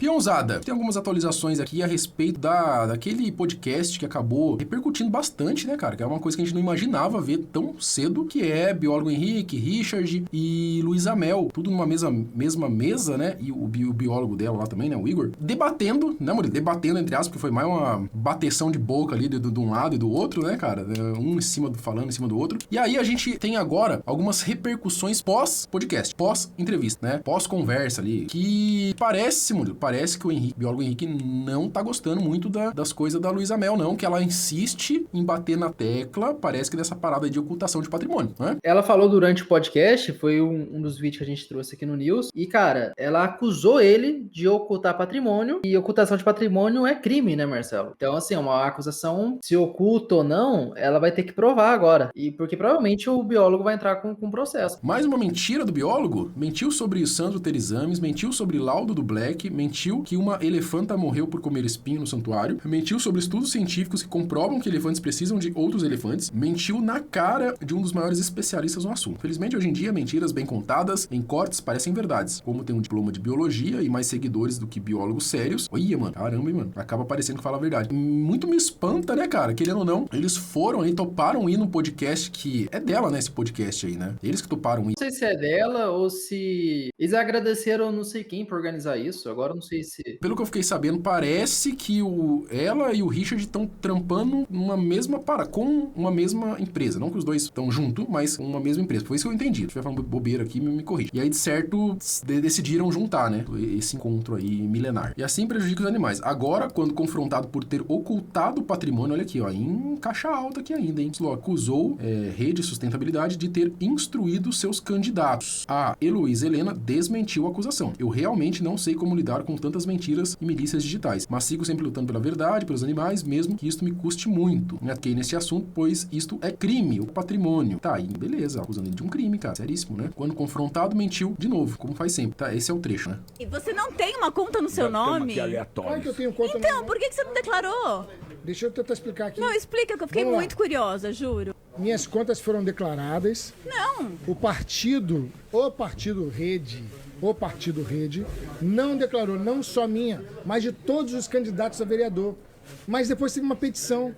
Peãozada, tem algumas atualizações aqui a respeito daquele podcast que acabou repercutindo bastante, né, cara? Que é uma coisa que a gente não imaginava ver tão cedo, que é biólogo Henrique, Richard e Luísa Mel, tudo numa mesma mesa, né? E o biólogo dela lá também, né, o Igor, debatendo, né, Murilo? Debatendo, entre aspas, porque foi mais uma bateção de boca ali de um lado e do outro, né, cara? Um falando em cima do outro. E aí a gente tem agora algumas repercussões pós-podcast, pós-entrevista, né? Pós-conversa ali, que parece, Murilo, parece que o biólogo Henrique não tá gostando muito das coisas da Luísa Mel, não, que ela insiste em bater na tecla, parece que dessa parada de ocultação de patrimônio, né? Ela falou durante o podcast, foi um dos vídeos que a gente trouxe aqui no News, e, cara, ela acusou ele de ocultar patrimônio, e ocultação de patrimônio é crime, né, Marcelo? Então, assim, uma acusação, se oculta ou não, ela vai ter que provar agora, e porque provavelmente o biólogo vai entrar com processo. Mais uma mentira do biólogo? Mentiu sobre o Sandro ter exames, mentiu sobre laudo do Black, mentiu que uma elefanta morreu por comer espinho no santuário, mentiu sobre estudos científicos que comprovam que elefantes precisam de outros elefantes, mentiu na cara de um dos maiores especialistas no assunto. Felizmente, hoje em dia, mentiras bem contadas em cortes parecem verdades. Como tem um diploma de biologia e mais seguidores do que biólogos sérios, olha, mano, caramba, hein, mano, acaba parecendo que fala a verdade. Muito me espanta, né, cara? Querendo ou não, eles foram aí, toparam ir num podcast que é dela, né, esse podcast aí, né? Eles que toparam ir. Não sei se é dela ou se eles agradeceram não sei quem por organizar isso, agora não sei se... Pelo que eu fiquei sabendo, parece que ela e o Richard estão trampando com uma mesma empresa. Não que os dois estão juntos, mas uma mesma empresa. Foi isso que eu entendi. Se estiver falando bobeira aqui, me corrige. E aí, de certo, decidiram juntar, né? Esse encontro aí milenar. E assim prejudica os animais. Agora, quando confrontado por ter ocultado o patrimônio, olha aqui, ó, em caixa alta aqui ainda, hein? Acusou Rede Sustentabilidade de ter instruído seus candidatos. A Heloísa Helena desmentiu a acusação. Eu realmente não sei como lidar com tantas mentiras e milícias digitais, mas sigo sempre lutando pela verdade, pelos animais, mesmo que isto me custe muito. Me atoquei nesse assunto, pois isto é crime, o patrimônio. Tá, aí beleza, acusando ele de um crime, cara, seríssimo, né? Quando confrontado, mentiu de novo, como faz sempre. Tá, esse é o trecho, né? E você não tem uma conta no seu nome? Claro que eu tenho conta Então, no... por que você não declarou? Deixa eu tentar explicar aqui. Não, explica, que eu fiquei muito curiosa, juro. Minhas contas foram declaradas. Não. O partido Rede, não declarou, não só minha, mas de todos os candidatos a vereador. Mas depois teve uma petição,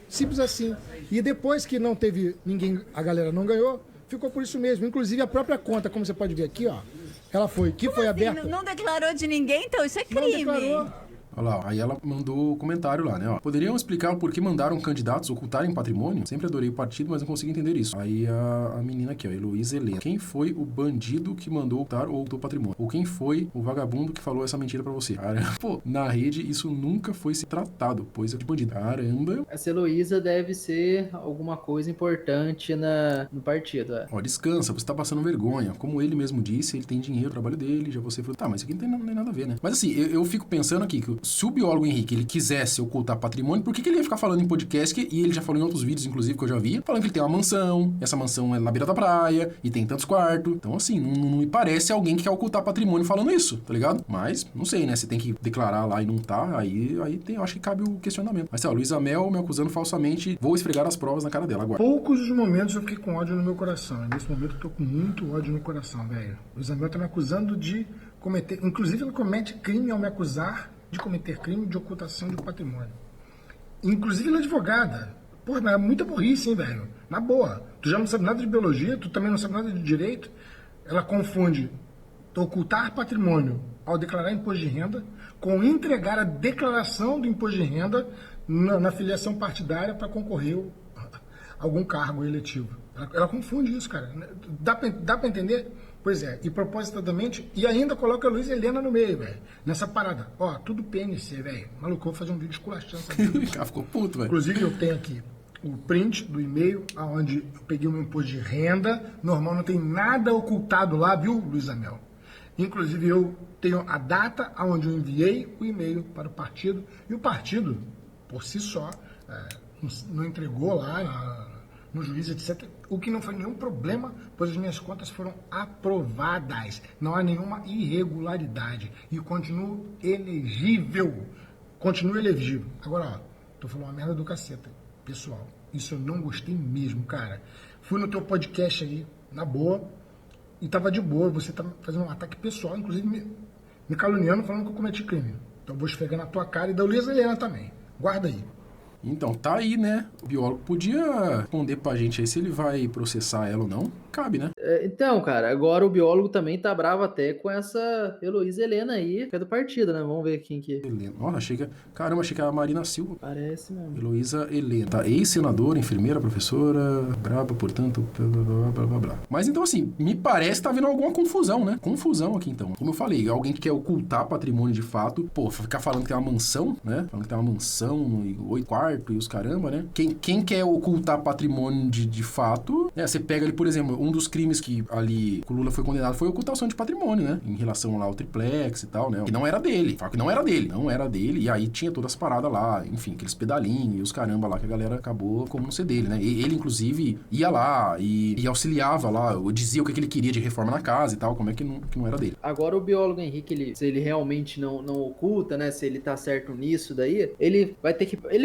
simples assim. E depois que não teve ninguém, a galera não ganhou, ficou por isso mesmo. Inclusive a própria conta, como você pode ver aqui, ó, ela foi aberta. Não declarou de ninguém, então isso é crime. Não declarou. Olha lá, aí ela mandou comentário lá, né? Ó, poderiam explicar por que mandaram candidatos ocultarem patrimônio? Sempre adorei o partido, mas não consigo entender isso. Aí a menina aqui, ó, Heloísa Helena. Quem foi o bandido que mandou ocultar ou ocultou patrimônio? Ou quem foi o vagabundo que falou essa mentira pra você? Caramba. Pô, na rede isso nunca foi se tratado, pois é de bandido. Caramba. Essa Heloísa deve ser alguma coisa importante no partido, Ó, descansa, você tá passando vergonha. Como ele mesmo disse, ele tem dinheiro, o trabalho dele, já você falou, tá, mas isso aqui não tem nada a ver, né? Mas assim, eu fico pensando aqui que se o biólogo Henrique ele quisesse ocultar patrimônio, por que ele ia ficar falando em podcast? E ele já falou em outros vídeos, inclusive, que eu já vi, falando que ele tem uma mansão, essa mansão é na beira da praia, e tem tantos quartos. Então, assim, não me parece alguém que quer ocultar patrimônio falando isso, tá ligado? Mas, não sei, né? Você tem que declarar lá e não tá, aí eu acho que cabe o questionamento. Mas, ó, Luísa Mel me acusando falsamente, vou esfregar as provas na cara dela agora. Poucos os momentos eu fiquei com ódio no meu coração. Nesse momento eu tô com muito ódio no coração, velho. Luísa Mel tá me acusando de cometer... Inclusive, ela comete crime ao me acusar de cometer crime de ocultação de patrimônio. Inclusive, ela é advogada. Pô, é muita burrice, hein, velho? Na boa. Tu já não sabe nada de biologia, tu também não sabe nada de direito. Ela confunde ocultar patrimônio ao declarar imposto de renda com entregar a declaração do imposto de renda na filiação partidária para concorrer a algum cargo eletivo. Ela confunde isso, cara. Dá pra entender? Pois é, e propositadamente, e ainda coloca a Luísa Helena no meio, velho. Nessa parada. Ó, tudo PNC, velho. Maluco, eu vou fazer um vídeo esculachando essa vida. O cara ficou puto, velho. Inclusive, eu tenho aqui o print do e-mail, onde eu peguei o meu imposto de renda. Normal, não tem nada ocultado lá, viu, Luísa Mel? Inclusive, eu tenho a data onde eu enviei o e-mail para o partido. E o partido, por si só, não entregou lá no juiz, etc. O que não foi nenhum problema, pois as minhas contas foram aprovadas. Não há nenhuma irregularidade. E continuo elegível. Continuo elegível. Agora, ó, tô falando uma merda do caceta, pessoal. Isso eu não gostei mesmo, cara. Fui no teu podcast aí, na boa, e tava de boa. Você tá fazendo um ataque pessoal, inclusive me caluniando, falando que eu cometi crime. Então eu vou esfregar na tua cara e da Luísa Helena também. Guarda aí. Então, tá aí, né? O biólogo podia responder pra gente aí se ele vai processar ela ou não. Cabe, né? Então, cara, agora o biólogo também tá bravo até com essa Heloísa Helena aí, que é do partido, né? Vamos ver quem que... Helena. Nossa, achei que era a Marina Silva. Parece mesmo. Heloísa Helena. Tá, ex-senadora, enfermeira, professora, braba, portanto, blá. Mas então, assim, me parece que tá havendo alguma confusão, né? Confusão aqui, então. Como eu falei, alguém que quer ocultar patrimônio de fato, pô, ficar falando que tem uma mansão, né? Falando que tem uma mansão no 8 quartos e os caramba, né? Quem quer ocultar patrimônio de fato, né? Você pega ali, por exemplo, um dos crimes que ali o Lula foi condenado foi ocultação de patrimônio, né? Em relação lá ao triplex e tal, né? Que não era dele. Fala que não era dele. E aí tinha todas as paradas lá, enfim, aqueles pedalinhos e os caramba lá que a galera acabou como não ser dele, né? Ele, inclusive, ia lá e auxiliava lá, dizia o que ele queria de reforma na casa e tal, como é que não era dele. Agora o biólogo Henrique, se ele realmente não oculta, né? Se ele tá certo nisso daí, ele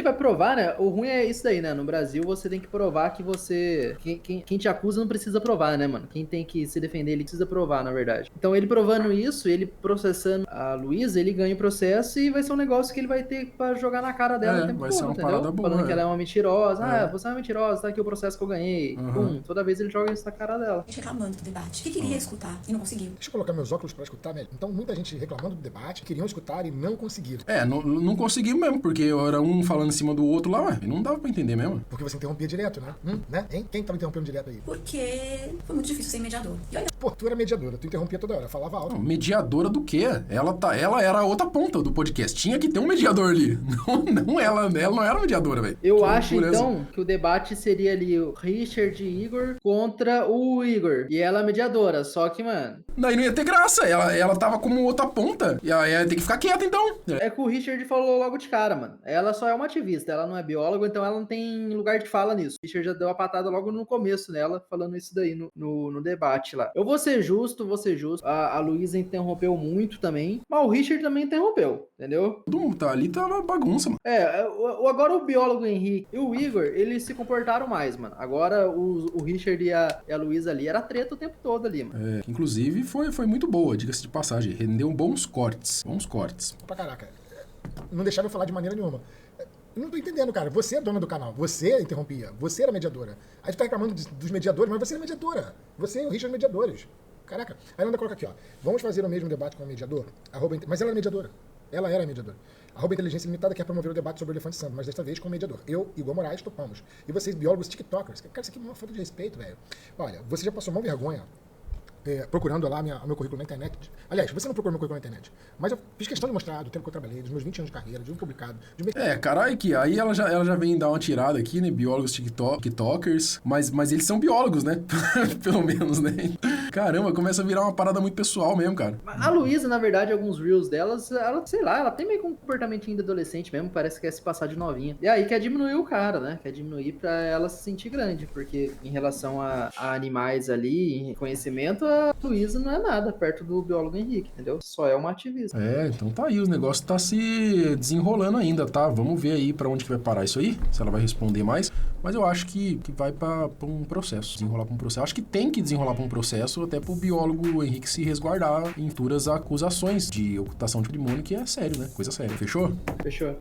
vai provar, né? O ruim é isso daí, né? No Brasil você tem que provar que você... Quem te acusa não precisa provar, né, mano? Quem tem que se defender, ele precisa provar, na verdade. Então ele provando isso, ele processando a Luísa, ele ganha o processo e vai ser um negócio que ele vai ter pra jogar na cara dela o tempo vai todo, ser uma entendeu? parada boa, Falando que ela é uma mentirosa. É. Você é uma mentirosa, tá aqui o processo que eu ganhei. Pum, toda vez ele joga isso na cara dela. Reclamando do debate, que queria escutar e não conseguiu. Deixa eu colocar meus óculos pra escutar, velho. Então, muita gente reclamando do debate, queriam escutar e não conseguiram. Não conseguiu mesmo, porque era um falando em cima do outro lá, ué. E não dava pra entender mesmo. Porque você interrompia direto, né? Né? Hein? Quem tava interrompendo direto aí? Porque foi muito difícil ser mediador. E olha, Pô, tu era mediadora, tu interrompia toda hora, falava alto. Não, mediadora do quê? Ela era a outra ponta do podcast. Tinha que ter um mediador ali. Não ela não era mediadora, velho. Eu acho, então, que o debate seria ali o Richard e Igor contra o Igor. E ela é mediadora, só que, mano... Daí não ia ter graça. Ela tava como outra ponta. E aí ia ter que ficar quieta, então. É que o Richard falou logo de cara, mano. Ela só é uma ativista, ela não é bióloga, então ela não tem lugar de fala nisso. O Richard já deu a patada logo no começo nela, falando isso daí no debate lá. Eu vou ser justo. A Luísa interrompeu muito também, mas o Richard também interrompeu, entendeu? Todo mundo tá ali, tá uma bagunça, mano. Agora o biólogo Henrique e o Igor, eles se comportaram mais, mano. Agora o Richard e a Luísa ali, era treta o tempo todo ali, mano. Inclusive foi muito boa, diga-se de passagem. Rendeu bons cortes. Pra caraca. Não deixava eu falar de maneira nenhuma. Eu não tô entendendo, cara. Você é dona do canal. Você interrompia. Você era mediadora. Aí tu tá reclamando dos mediadores, mas você é mediadora. Você e o Richard mediadores. Caraca. Aí ela ainda coloca aqui, ó. Vamos fazer o mesmo debate com o mediador? Mas ela era mediadora. Ela era mediadora. Inteligência Limitada quer promover o debate sobre o elefante santo, mas desta vez com o mediador. Eu, Igor Moraes, topamos. E vocês, biólogos tiktokers. Cara, isso aqui é uma falta de respeito, velho. Olha, você já passou mal vergonha procurando lá meu currículo na internet. Aliás, você não procurou meu currículo na internet, mas eu fiz questão de mostrar do tempo que eu trabalhei, dos meus 20 anos de carreira, de um publicado. Caralho, que aí ela já vem dar uma tirada aqui, né? Biólogos tiktokers, mas eles são biólogos, né? Pelo menos, né? Caramba, começa a virar uma parada muito pessoal mesmo, cara. A Luísa, na verdade, alguns reels delas, ela, sei lá, ela tem meio que um comportamento ainda adolescente mesmo, parece que quer se passar de novinha. E aí quer diminuir o cara, né? Quer diminuir pra ela se sentir grande, porque em relação a animais ali, em conhecimento, a Luísa não é nada perto do biólogo Henrique, entendeu? Só é uma ativista. Então tá aí, os negócios tá se desenrolando ainda, tá? Vamos ver aí pra onde que vai parar isso aí, se ela vai responder mais. Mas eu acho que vai pra um processo, desenrolar pra um processo. Acho que tem que desenrolar pra um processo até pro biólogo Henrique se resguardar em futuras acusações de ocultação de patrimônio, que é sério, né? Coisa séria. Fechou? Fechou.